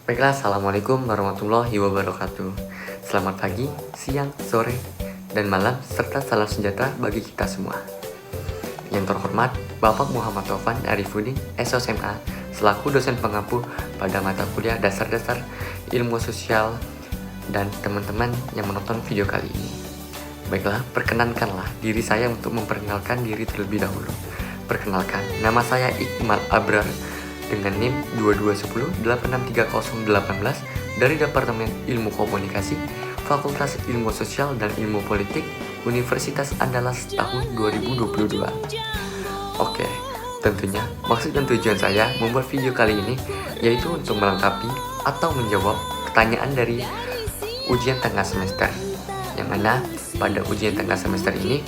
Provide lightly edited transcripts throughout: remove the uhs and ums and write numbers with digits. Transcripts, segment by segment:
Baiklah, Assalamualaikum warahmatullahi wabarakatuh. Selamat pagi, siang, sore, dan malam, serta salam sejahtera bagi kita semua. Yang terhormat, Bapak Muhammad Taufan Arifudin, SOSMA, selaku dosen pengampu pada mata kuliah dasar-dasar ilmu sosial dan teman-teman yang menonton video kali ini. Baiklah, perkenankanlah diri saya untuk memperkenalkan diri terlebih dahulu. Perkenalkan, nama saya Iqmal Abrar dengan NIM 2210863018 dari Departemen Ilmu Komunikasi, Fakultas Ilmu Sosial dan Ilmu Politik, Universitas Andalas tahun 2022. Oke, tentunya maksud dan tujuan saya membuat video kali ini yaitu untuk melengkapi atau menjawab pertanyaan dari ujian tengah semester, yang mana pada ujian tengah semester ini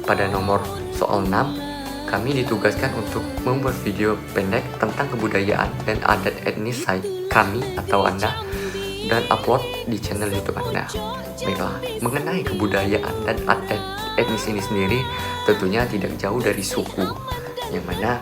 pada nomor soal 6 kami ditugaskan untuk membuat video pendek tentang kebudayaan dan adat etnis kami atau Anda dan upload di channel YouTube Anda. Baiklah, mengenai kebudayaan dan adat etnis ini sendiri tentunya tidak jauh dari suku, yang mana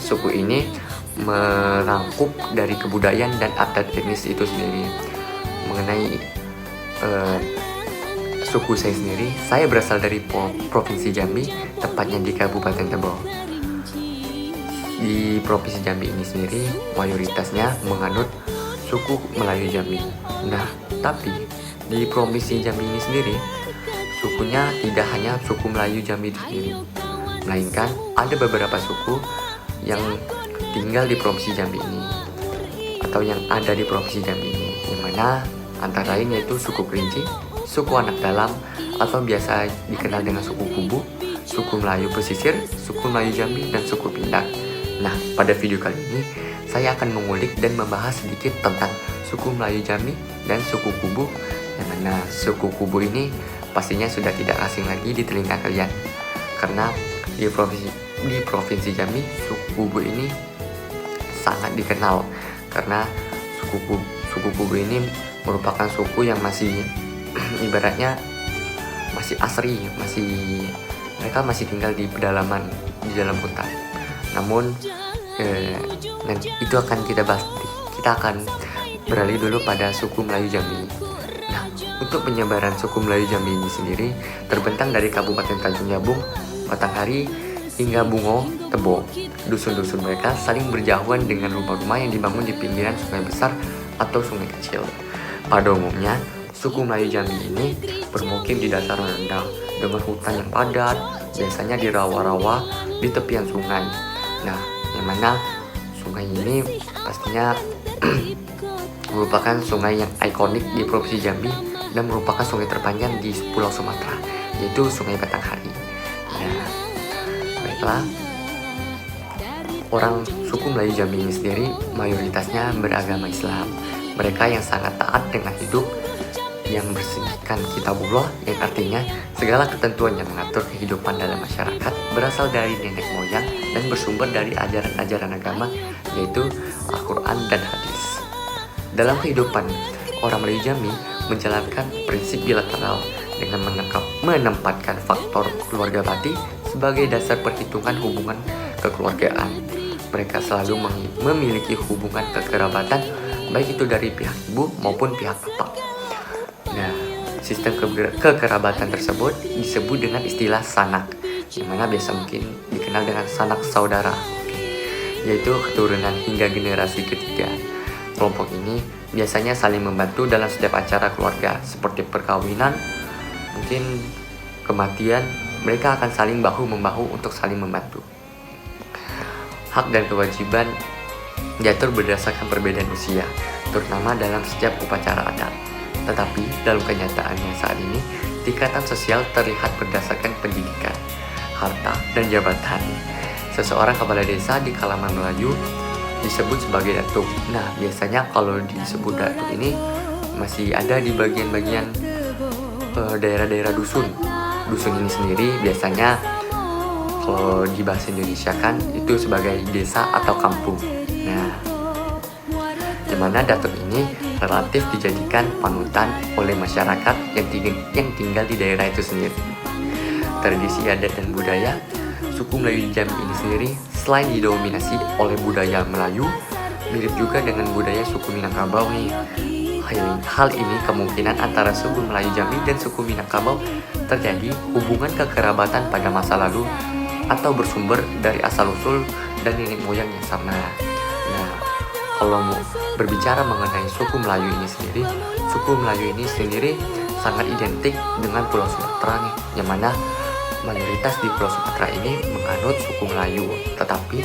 suku ini merangkup dari kebudayaan dan adat etnis itu sendiri. Mengenai suku saya sendiri, saya berasal dari Provinsi Jambi, tepatnya di Kabupaten Tebo. Di Provinsi Jambi ini sendiri, mayoritasnya menganut suku Melayu Jambi. Nah, tapi di Provinsi Jambi ini sendiri, sukunya tidak hanya suku Melayu Jambi itu sendiri, melainkan ada beberapa suku yang tinggal di Provinsi Jambi ini, atau yang ada di Provinsi Jambi ini, yang mana antara lain yaitu suku Kerinci, suku Anak Dalam, atau biasa dikenal dengan suku Kubu, suku Melayu Pesisir, suku Melayu Jambi, dan suku Pindang. Nah, pada video kali ini saya akan mengulik dan membahas sedikit tentang suku Melayu Jambi dan suku Kubu, yang mana suku Kubu ini pastinya sudah tidak asing lagi di telinga kalian, karena di Provinsi Jambi suku Kubu ini sangat dikenal, karena suku Kubu ini merupakan suku yang masih ibaratnya masih asri, mereka masih tinggal di pedalaman, di dalam hutan. Namun itu akan kita bahas. Kita akan beralih dulu pada suku Melayu Jambi. Nah, untuk penyebaran suku Melayu Jambi ini sendiri terbentang dari Kabupaten Tanjung Jabung, Batanghari, hingga Bungo, Tebo. Dusun-dusun mereka saling berjauhan dengan rumah-rumah yang dibangun di pinggiran sungai besar atau sungai kecil. Pada umumnya, suku Melayu Jambi ini bermukim di dataran rendah dengan hutan yang padat, biasanya di rawa-rawa di tepian sungai. Nah, yang mana sungai ini pastinya merupakan sungai yang ikonik di Provinsi Jambi dan merupakan sungai terpanjang di Pulau Sumatera, yaitu Sungai Batanghari. Nah, baiklah, orang suku Melayu Jambi ini sendiri mayoritasnya beragama Islam. Mereka yang sangat taat dengan hidup yang bersihkan kitabullah, yang artinya segala ketentuan yang mengatur kehidupan dalam masyarakat berasal dari nenek moyang dan bersumber dari ajaran-ajaran agama, yaitu Al-Quran dan Hadis. Dalam kehidupan, orang Melayu Jambi menjalankan prinsip bilateral dengan menempatkan faktor keluarga bati sebagai dasar perhitungan hubungan kekeluargaan. Mereka selalu memiliki hubungan kekerabatan, baik itu dari pihak ibu maupun pihak bapak. Nah, sistem kekerabatan tersebut disebut dengan istilah sanak, yang mana biasa mungkin dikenal dengan sanak saudara, yaitu keturunan hingga generasi ketiga. Kelompok ini biasanya saling membantu dalam setiap acara keluarga, seperti perkawinan, mungkin kematian. Mereka akan saling bahu-membahu untuk saling membantu. Hak dan kewajiban diatur berdasarkan perbedaan usia, terutama dalam setiap upacara adat. Tetapi dalam kenyataannya saat ini, tingkatan sosial terlihat berdasarkan pendidikan, harta, dan jabatan. Seseorang kepala desa di kalangan Melayu disebut sebagai datuk. Nah, biasanya kalau disebut datuk ini masih ada di bagian-bagian daerah-daerah dusun. Dusun ini sendiri biasanya kalau di bahasa Indonesia kan itu sebagai desa atau kampung. Nah, dimana datuk ini relatif dijadikan panutan oleh masyarakat yang tinggal di daerah itu sendiri. Tradisi adat dan budaya suku Melayu Jambi ini sendiri selain didominasi oleh budaya Melayu, mirip juga dengan budaya suku Minangkabau nih. Hal ini kemungkinan antara suku Melayu Jambi dan suku Minangkabau terjadi hubungan kekerabatan pada masa lalu atau bersumber dari asal-usul dan nenek moyang yang sama. Nah, kalau mau berbicara mengenai suku Melayu ini sendiri sangat identik dengan Pulau Sumatera nih, yang mana mayoritas di Pulau Sumatera ini menganut suku Melayu. Tetapi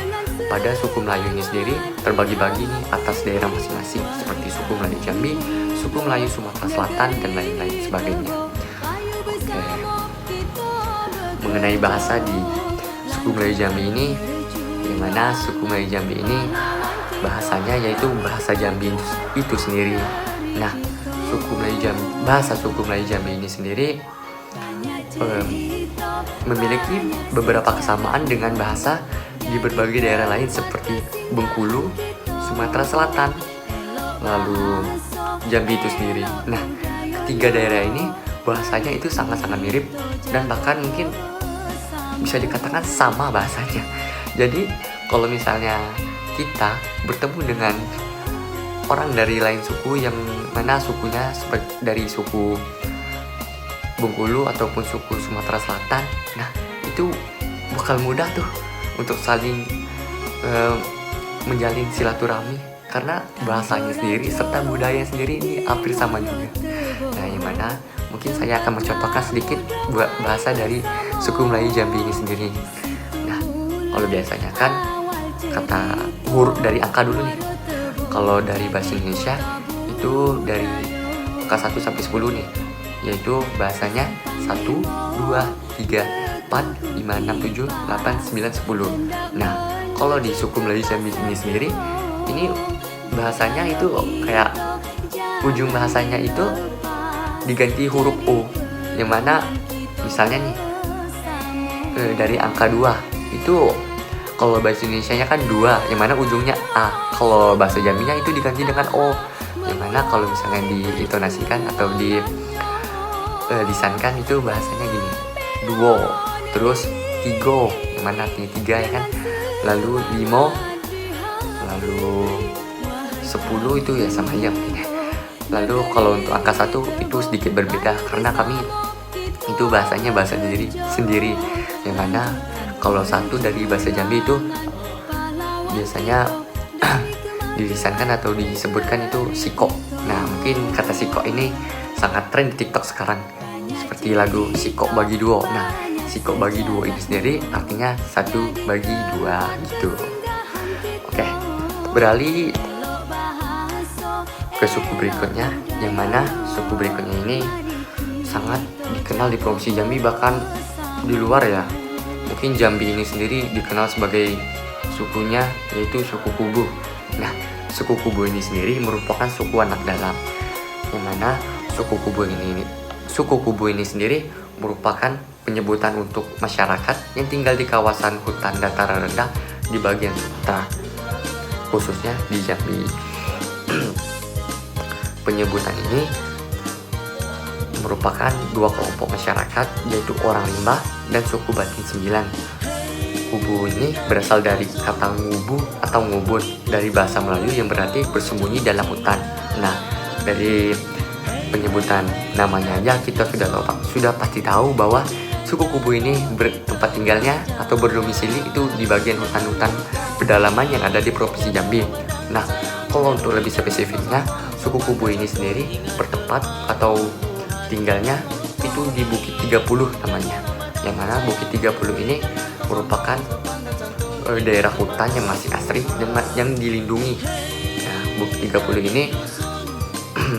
pada suku Melayu ini sendiri terbagi-bagi nih atas daerah masing-masing, seperti suku Melayu Jambi, suku Melayu Sumatera Selatan, dan lain-lain sebagainya. Oke. Mengenai bahasa di suku Melayu Jambi ini, di mana suku Melayu Jambi ini bahasanya yaitu bahasa Jambi itu sendiri. Nah, bahasa suku Melayu Jambi ini sendiri memiliki beberapa kesamaan dengan bahasa di berbagai daerah lain seperti Bengkulu, Sumatera Selatan, lalu Jambi itu sendiri. Nah, ketiga daerah ini bahasanya itu sangat-sangat mirip dan bahkan mungkin bisa dikatakan sama bahasanya. Jadi kalau misalnya kita bertemu dengan orang dari lain suku yang mana sukunya dari suku Bengkulu ataupun suku Sumatera Selatan, nah itu bakal mudah tuh untuk saling menjalin silaturahmi karena bahasanya sendiri serta budaya sendiri ini hampir sama juga. Nah, yang mana mungkin saya akan mencontohkan sedikit bahasa dari suku Melayu Jambi ini sendiri. Nah, kalau biasanya kan kata huruf dari angka dulu nih. Kalau dari bahasa Indonesia itu dari angka 1 sampai 10 nih, yaitu bahasanya 1, 2, 3, 4, 5, 6, 7, 8, 9, 10. Nah, kalau di suku Melayu Jambi ini sendiri, ini bahasanya itu kayak ujung bahasanya itu diganti huruf O, yang mana misalnya nih dari angka 2 itu kalau bahasa Indonesianya kan 2, yang mana ujungnya A. Kalau bahasa Jambinya itu diganti dengan O, yang mana kalau misalnya diintonasikan atau lisankan itu bahasanya gini, duo, terus tigo, yang mana artinya 3 ya kan, lalu 5, lalu 10 itu ya sama aja. Lalu kalau untuk angka 1 itu sedikit berbeda karena kami itu bahasanya bahasa sendiri, yang mana kalau 1 dari bahasa Jambi itu biasanya dilisankan atau disebutkan itu siko. Nah, mungkin kata siko ini sangat tren di TikTok sekarang, seperti lagu Siko Bagi Duo. Nah, Siko Bagi Duo ini sendiri artinya 1 bagi 2 gitu. Oke, beralih ke suku berikutnya, yang mana suku berikutnya ini sangat dikenal di Provinsi Jambi, bahkan di luar ya. Mungkin Jambi ini sendiri dikenal sebagai sukunya yaitu suku Kubu. Nah, suku Kubu ini sendiri merupakan suku anak dalam, yang mana suku Kubu ini sendiri merupakan penyebutan untuk masyarakat yang tinggal di kawasan hutan dataran rendah di bagian utara, khususnya di Jambi. Penyebutan ini merupakan dua kelompok masyarakat, yaitu orang Limbah dan suku Batin 9. Kubu ini berasal dari kata ngubu atau ngubun dari bahasa Melayu yang berarti bersembunyi dalam hutan. Nah, dari penyebutan namanya aja kita sudah pasti tahu bahwa suku Kubu ini tempat tinggalnya atau berdomisili itu di bagian hutan-hutan pedalaman yang ada di Provinsi Jambi. Nah, kalau untuk lebih spesifiknya, suku Kubu ini sendiri bertempat atau tinggalnya itu di Bukit 30 namanya, yang mana Bukit 30 ini merupakan daerah hutan yang masih asri dan yang dilindungi. Nah, Bukit 30 ini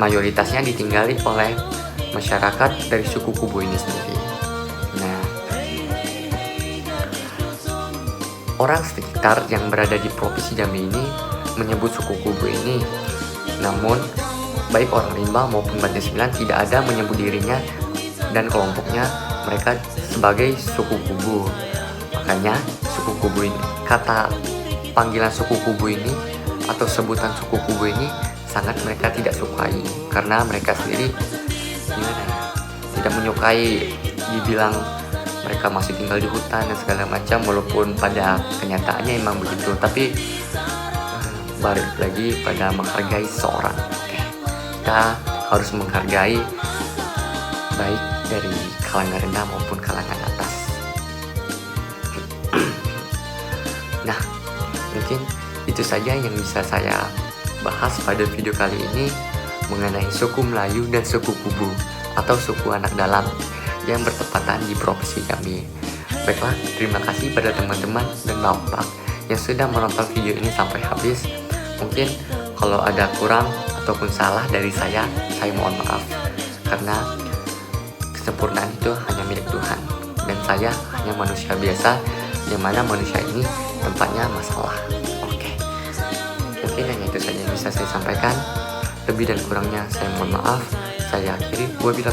mayoritasnya ditinggali oleh masyarakat dari suku Kubu ini sendiri. Nah, orang sekitar yang berada di Provinsi Jambi ini menyebut suku Kubu ini, namun baik orang Limbah maupun Batin 9 tidak ada menyebut dirinya dan kelompoknya mereka sebagai suku Kubu. Makanya suku Kubu ini, kata panggilan suku Kubu ini atau sebutan suku Kubu ini sangat mereka tidak sukai, karena mereka sendiri tidak menyukai dibilang mereka masih tinggal di hutan dan segala macam, walaupun pada kenyataannya emang begitu. Tapi balik lagi pada menghargai seorang. Oke. Kita harus menghargai baik dari kalangan rendah maupun kalangan atas. Nah, mungkin itu saja yang bisa saya bahas pada video kali ini mengenai suku Melayu dan suku Kubu atau suku anak dalam yang bertepatan di Provinsi Jambi. Baiklah, terima kasih pada teman-teman dan bapak yang sudah menonton video ini sampai habis. Mungkin kalau ada kurang ataupun salah dari saya mohon maaf, karena kesempurnaan itu hanya milik Tuhan dan saya hanya manusia biasa, yang mana manusia ini tempatnya masalah. Oke, mungkin hanya itu saja yang bisa saya sampaikan. Lebih dan kurangnya saya mohon maaf. Saya akhiri, wabila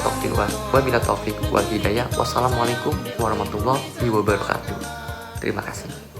taufik wal hidayah. Wassalamualaikum warahmatullahi wabarakatuh. Terima kasih.